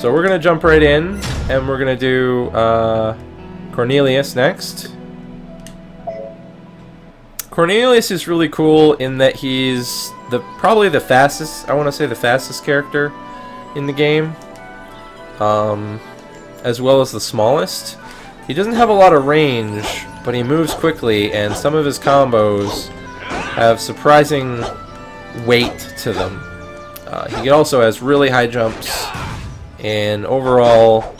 So we're going to jump right in, and we're going to do Cornelius next. Cornelius is really cool in that he's probably the fastest, I want to say the fastest character in the game, as well as the smallest. He doesn't have a lot of range, but he moves quickly, and some of his combos have surprising weight to them. He also has really high jumps, and overall,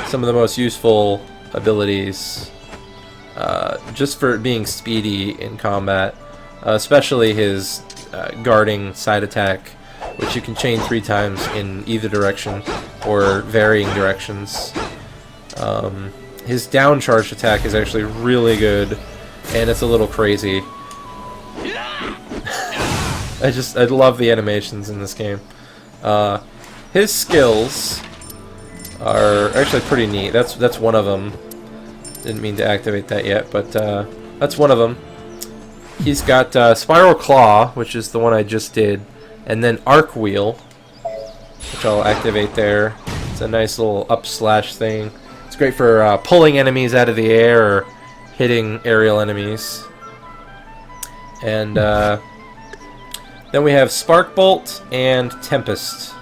some of the most useful abilities, just for being speedy in combat, especially his guarding side attack, which you can chain 3 times in either direction, or varying directions. His down charge attack is actually really good, and it's a little crazy. I love the animations in this game. His skills are actually pretty neat. That's one of them. Didn't mean to activate that yet, but that's one of them. He's got Spiral Claw, which is the one I just did, and then Arc Wheel, which I'll activate there. It's a nice little up slash thing. It's great for pulling enemies out of the air or hitting aerial enemies. And then we have Spark Bolt and Tempest.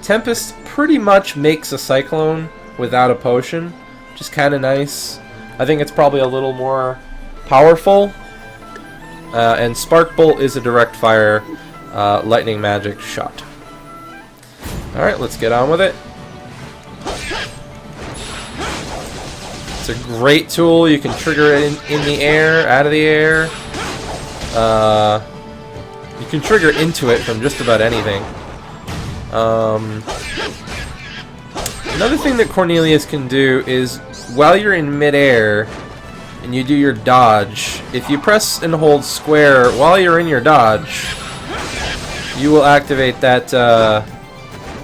Tempest pretty much makes a Cyclone without a potion, which is kind of nice. I think it's probably a little more powerful. And Spark Bolt is a direct fire lightning magic shot. Alright, let's get on with it. It's a great tool. You can trigger it in the air, out of the air. You can trigger into it from just about anything. Another thing that Cornelius can do is, while you're in midair and you do your dodge, if you press and hold square while you're in your dodge, you will activate that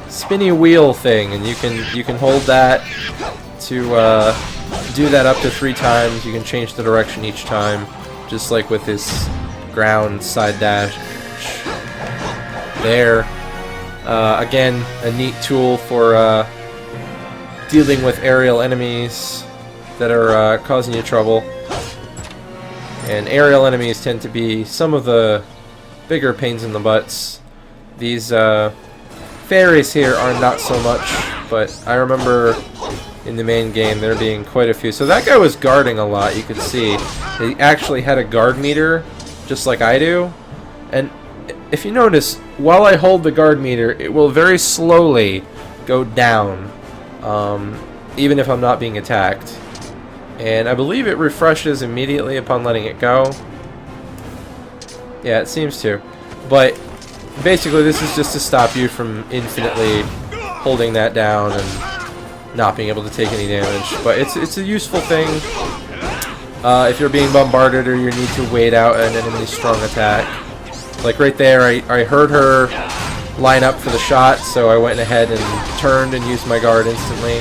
spinny wheel thing, and you can hold that to do that up to 3 times. You can change the direction each time, just like with this ground side dash there. Again, a neat tool for dealing with aerial enemies that are causing you trouble. And aerial enemies tend to be some of the bigger pains in the butts. These fairies here are not so much, but I remember in the main game there being quite a few. So that guy was guarding a lot, you could see. He actually had a guard meter, just like I do. And if you notice, while I hold the guard meter, it will very slowly go down, even if I'm not being attacked. And I believe it refreshes immediately upon letting it go. Yeah, it seems to. But basically this is just to stop you from infinitely holding that down and not being able to take any damage. But it's a useful thing if you're being bombarded or you need to wait out an enemy's strong attack. Like right there, I heard her line up for the shot, so I went ahead and turned and used my guard instantly,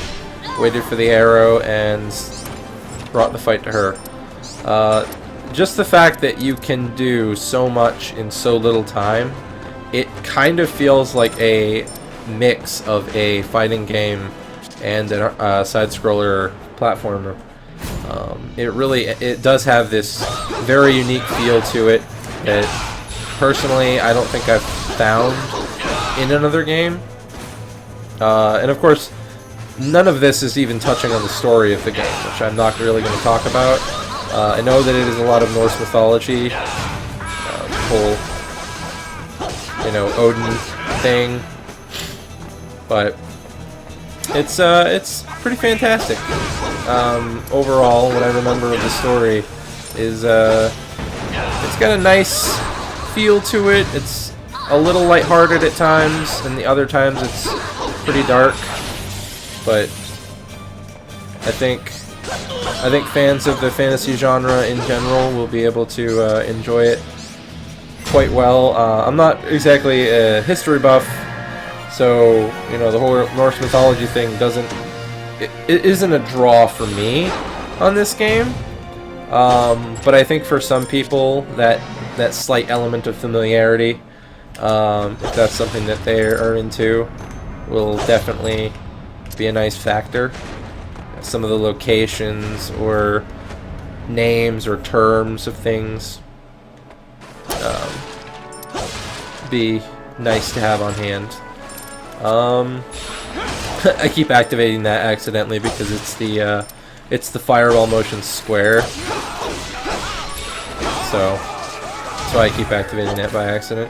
waited for the arrow, and brought the fight to her. Just the fact that you can do so much in so little time, it kind of feels like a mix of a fighting game and a side-scroller platformer. It does have this very unique feel to it that personally I don't think I've found in another game. And of course, none of this is even touching on the story of the game, which I'm not really going to talk about. I know that it is a lot of Norse mythology, the whole, Odin thing, but it's pretty fantastic. Overall, what I remember of the story is it's got a nice feel to it. It's a little lighthearted at times, and the other times it's pretty dark. But I think fans of the fantasy genre in general will be able to enjoy it quite well. I'm not exactly a history buff, so the whole Norse mythology thing it isn't a draw for me on this game. But I think for some people that slight element of familiarity, if that's something that they are into, will definitely be a nice factor. Some of the locations or names or terms of things be nice to have on hand. I keep activating that accidentally because it's the fireball motion square. So that's why I keep activating it by accident.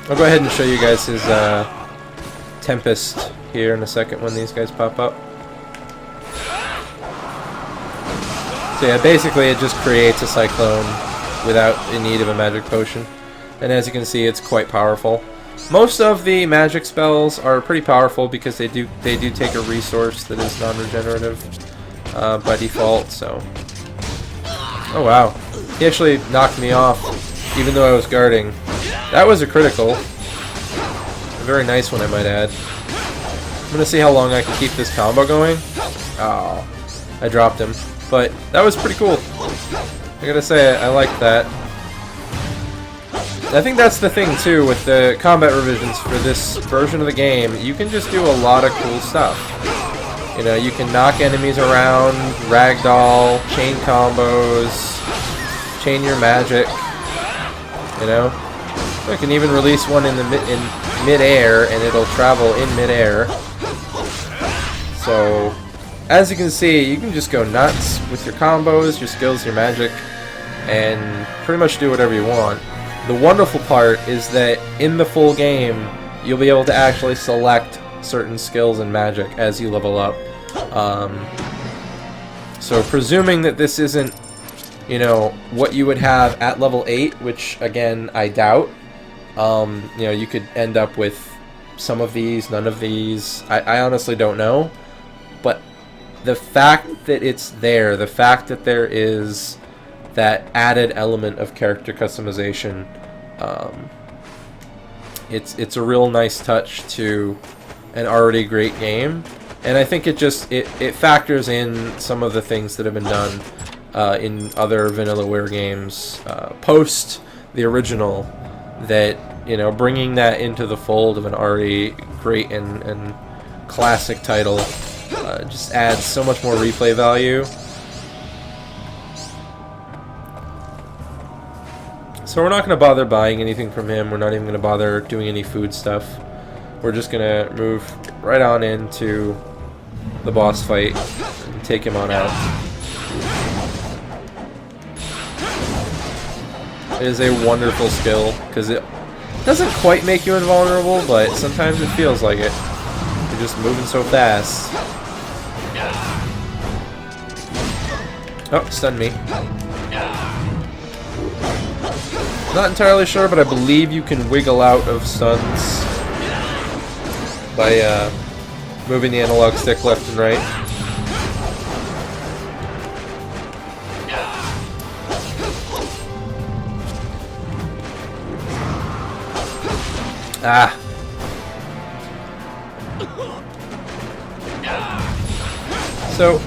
I'll go ahead and show you guys his Tempest here in a second when these guys pop up. So yeah, basically it just creates a cyclone without the need of a magic potion. And as you can see, it's quite powerful. Most of the magic spells are pretty powerful because they do take a resource that is non-regenerative by default, so... Oh wow. He actually knocked me off even though I was guarding. That was a critical. A very nice one, I might add. I'm gonna see how long I can keep this combo going. Oh, I dropped him. But that was pretty cool. I gotta say, I liked that. I think that's the thing too with the combat revisions for this version of the game. You can just do a lot of cool stuff. You know, you can knock enemies around, ragdoll, chain combos, chain your magic. You know, I can even release one in mid-air, and it'll travel in mid-air. So, as you can see, you can just go nuts with your combos, your skills, your magic, and pretty much do whatever you want. The wonderful part is that in the full game, you'll be able to actually select certain skills and magic as you level up. So presuming that this isn't, you know, what you would have at level 8, which again I doubt, you know, you could end up with some of these, none of these. I honestly don't know, but the fact that it's there, the fact that there is that added element of character customization, it's a real nice touch to an already great game, and I think it factors in some of the things that have been done in other Vanillaware games post the original, that, you know, bringing that into the fold of an already great and classic title just adds so much more replay value. So we're not going to bother buying anything from him. We're not even going to bother doing any food stuff. We're just going to move right on into the boss fight and take him on out. It is a wonderful skill because it doesn't quite make you invulnerable, but sometimes it feels like it. You're just moving so fast. Oh, stunned me. Not entirely sure, but I believe you can wiggle out of stuns by moving the analog stick left and right. Ah. So,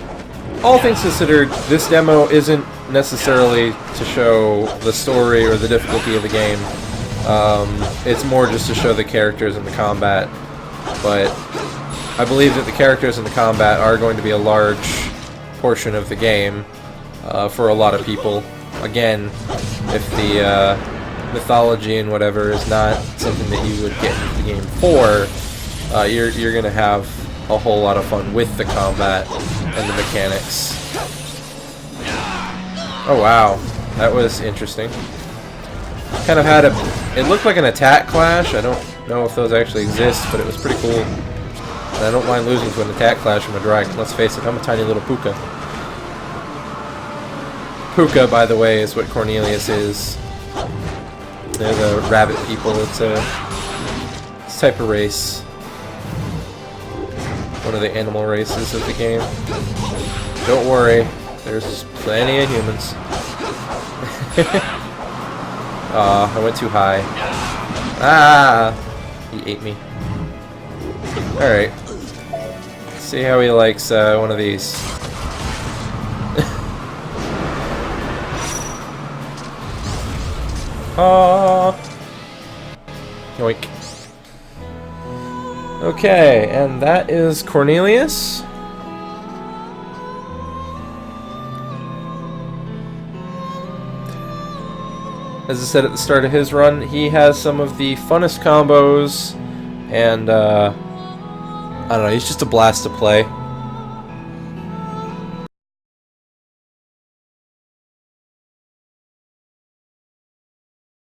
all things considered, this demo isn't necessarily to show the story or the difficulty of the game. It's more just to show the characters and the combat. But I believe that the characters and the combat are going to be a large portion of the game for a lot of people. Again, if the mythology and whatever is not something that you would get into the game for, you're going to have a whole lot of fun with the combat and the mechanics. Oh wow, that was interesting. Kind of had it looked like an attack clash. I don't know if those actually exist, but it was pretty cool. And I don't mind losing to an attack clash from a dragon. Let's face it, I'm a tiny little Pooka. Pooka, by the way, is what Cornelius is. They're the rabbit people. It's a type of race. One of the animal races of the game. Don't worry, there's plenty of humans. Aw, I went too high. Ah! He ate me. Alright. See how he likes one of these. Aww. Yoink. Okay, and that is Cornelius. As I said at the start of his run, he has some of the funnest combos, and I don't know, he's just a blast to play.